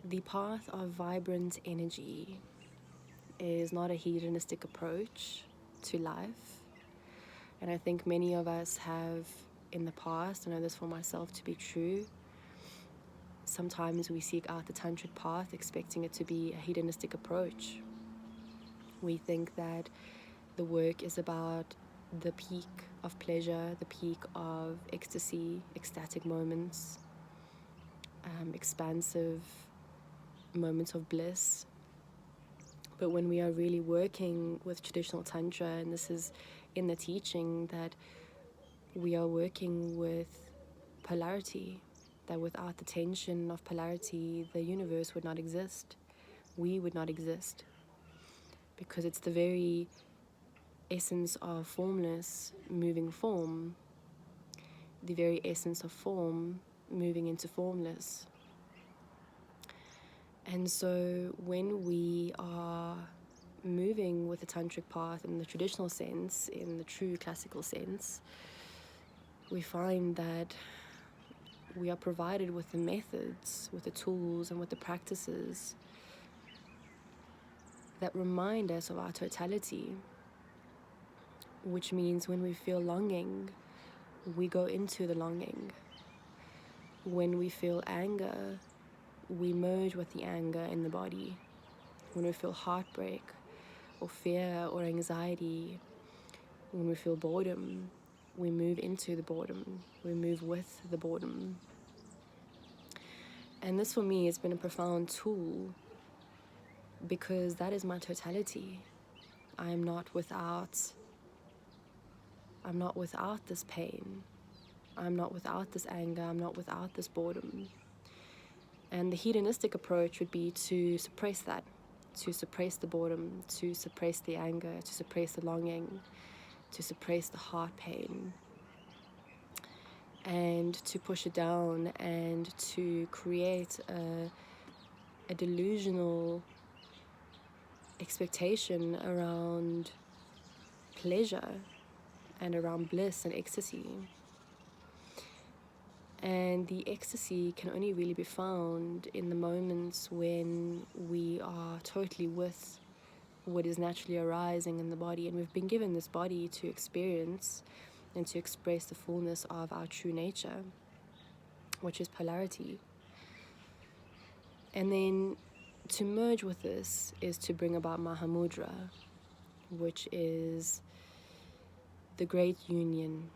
The path of vibrant energy is not a hedonistic approach to life. And I think many of us have in the past, I know this for myself to be true, sometimes we seek out the tantric path expecting it to be a hedonistic approach. We think that the work is about the peak of pleasure, the peak of ecstasy, ecstatic moments, expansive moments of bliss. But when we are really working with traditional Tantra, and this is in the teaching, that we are working with polarity, that without the tension of polarity, the universe would not exist. We would not exist. Because it's the very essence of formless moving form, the very essence of form moving into formless. And so when we are moving with the tantric path in the traditional sense, in the true classical sense, we find that we are provided with the methods, with the tools, and with the practices that remind us of our totality, which means when we feel longing, we go into the longing. When we feel anger, we merge with the anger in the body. When we feel heartbreak or fear or anxiety, when we feel boredom, we move into the boredom. We move with the boredom. And this for me has been a profound tool because that is my totality. I'm not without this pain. I'm not without this anger. I'm not without this boredom. And the hedonistic approach would be to suppress that, to suppress the boredom, to suppress the anger, to suppress the longing, to suppress the heart pain, and to push it down and to create a delusional expectation around pleasure and around bliss and ecstasy. And the ecstasy can only really be found in the moments when we are totally with what is naturally arising in the body. And we've been given this body to experience and to express the fullness of our true nature, which is polarity. And then to merge with this is to bring about Mahamudra, which is the great union,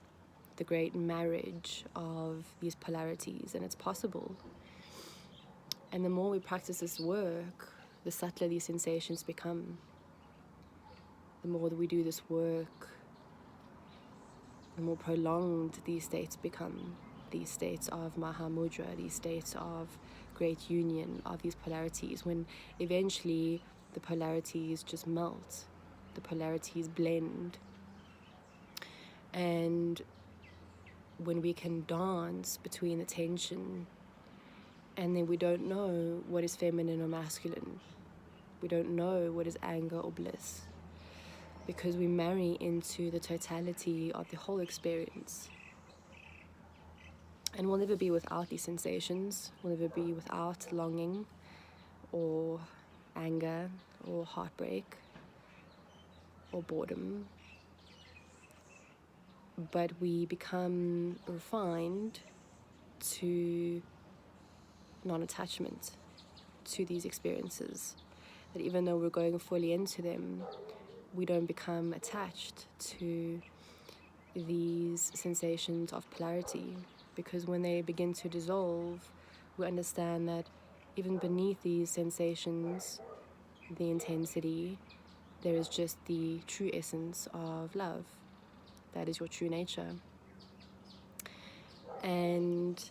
the great marriage of these polarities, and it's possible. And the more we practice this work, the subtler these sensations become. The more that we do this work, the more prolonged these states become. These states of Mahamudra, these states of great union, of these polarities, when eventually the polarities just melt, the polarities blend. And when we can dance between the tension, and then we don't know what is feminine or masculine. We don't know what is anger or bliss, because we marry into the totality of the whole experience. And we'll never be without these sensations. We'll never be without longing or anger or heartbreak or boredom. But we become refined to non-attachment to these experiences. That even though we're going fully into them, we don't become attached to these sensations of polarity. Because when they begin to dissolve, we understand that even beneath these sensations, the intensity, there is just the true essence of love. That is your true nature. And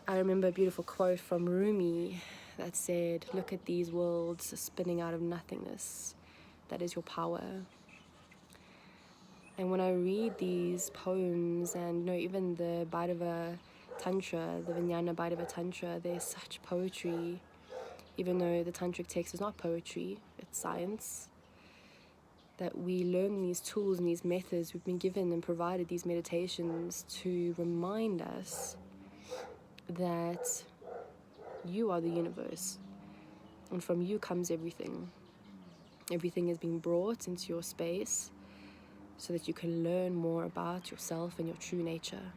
I remember a beautiful quote from Rumi that said, "Look at these worlds spinning out of nothingness. That is your power." And when I read these poems, and even the Bhairava Tantra, the Vijnana Bhairava Tantra, there's such poetry, even though the tantric text is not poetry, it's science, that we learn these tools and these methods. We've been given and provided these meditations to remind us that You are the universe, and from you comes everything. Everything is being brought into your space so that you can learn more about yourself and your true nature.